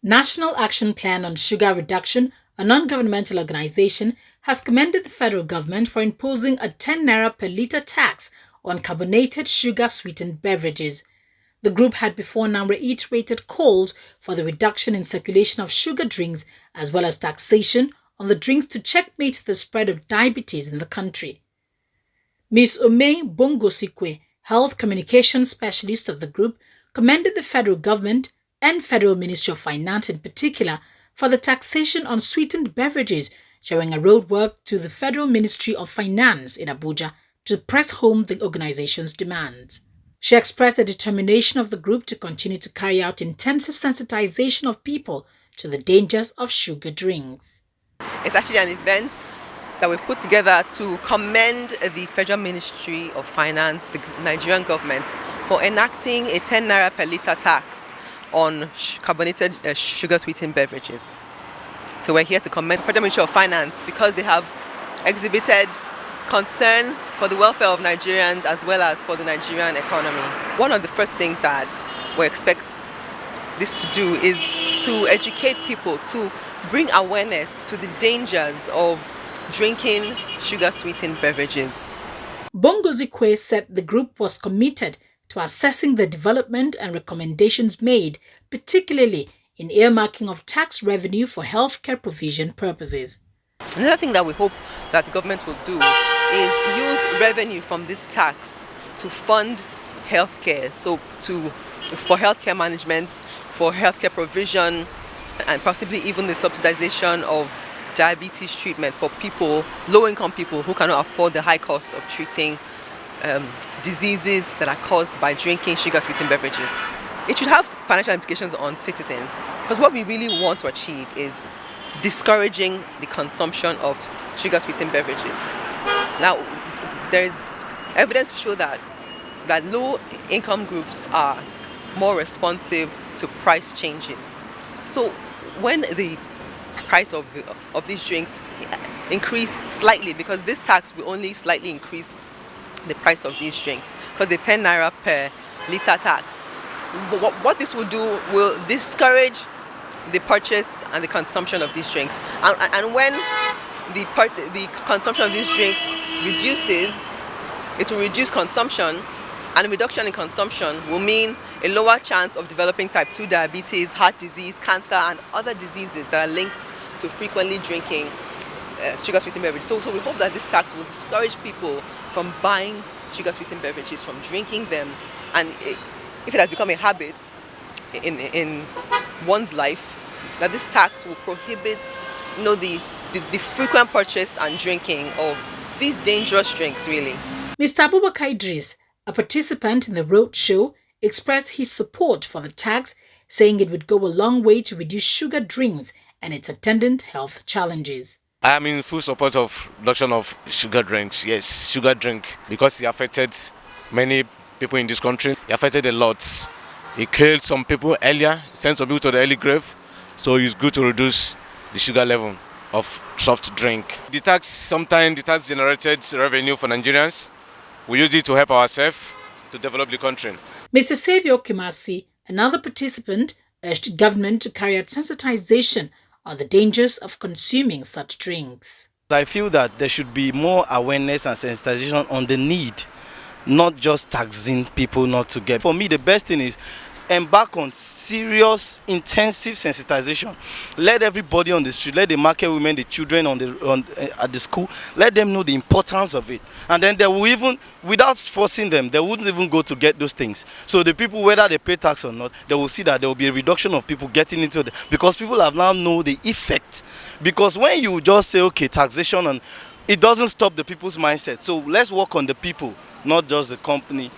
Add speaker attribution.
Speaker 1: National Action Plan on Sugar Reduction, a non-governmental organization, has commended the federal government for imposing a 10 naira per litre tax on carbonated sugar-sweetened beverages. The group had before now reiterated calls for the reduction in circulation of sugar drinks as well as taxation on the drinks to checkmate the spread of diabetes in the country. Ms. Bongos-Ikwue, health communication specialist of the group, commended the federal government and Federal Ministry of Finance in particular for the taxation on sweetened beverages, showing a roadwork to the Federal Ministry of Finance in Abuja to press home the organization's demands. She expressed the determination of the group to continue to carry out intensive sensitization of people to the dangers of sugar drinks.
Speaker 2: It's actually an event that we put together to commend the Federal Ministry of Finance, the Nigerian government, for enacting a 10 naira per litre tax on carbonated sugar-sweetened beverages. So we're here to commend the Federal Ministry of Finance because they have exhibited concern for the welfare of Nigerians as well as for the Nigerian economy. One of the first things that we expect this to do is to educate people, to bring awareness to the dangers of drinking sugar-sweetened beverages.
Speaker 1: Bongos-Ikwue said the group was committed to assessing the development and recommendations made, particularly in earmarking of tax revenue for healthcare provision purposes.
Speaker 2: Another thing that we hope that the government will do is use revenue from this tax to fund healthcare, for healthcare management, for healthcare provision, and possibly even the subsidization of diabetes treatment for people, low-income people who cannot afford the high cost of treating diseases that are caused by drinking sugar-sweetened beverages. It should have financial implications on citizens because what we really want to achieve is discouraging the consumption of sugar-sweetened beverages. Now, there is evidence to show that low-income groups are more responsive to price changes. So when the price of these drinks increase slightly, because this tax will only slightly increase the price of these drinks, because the 10 naira per litre tax, what this will do will discourage the purchase and the consumption of these drinks. And when the consumption of these drinks reduces, it will reduce consumption, and a reduction in consumption will mean a lower chance of developing type 2 diabetes, heart disease, cancer, and other diseases that are linked to frequently drinking sugar-sweetened beverages. So we hope that this tax will discourage people from buying sugar-sweetened beverages, from drinking them, and if it has become a habit in one's life, that this tax will prohibit, the frequent purchase and drinking of these dangerous drinks, really.
Speaker 1: Mr. Abubakar Idris, a participant in the road show, expressed his support for the tax, saying it would go a long way to reduce sugar drinks and its attendant health challenges.
Speaker 3: I am in full support of reduction of sugar drinks. Yes, sugar drink, because it affected many people in this country. It affected a lot. It killed some people earlier, sent some people to the early grave. So it's good to reduce the sugar level of soft drink. The tax generated revenue for Nigerians. We use it to help ourselves to develop the country.
Speaker 1: Mr. Savio Kimasi, another participant, urged government to carry out sensitization on the dangers of consuming such drinks.
Speaker 4: I feel that there should be more awareness and sensitization on the need, not just taxing people not to get. For me, the best thing is embark on serious, intensive sensitization. Let everybody on the street, let the market women, the children at the school, let them know the importance of it. And then they will even, without forcing them, they wouldn't even go to get those things. So the people, whether they pay tax or not, they will see that there will be a reduction of people getting into it, because people have now know the effect. Because when you just say, okay, taxation, and it doesn't stop the people's mindset. So let's work on the people, not just the company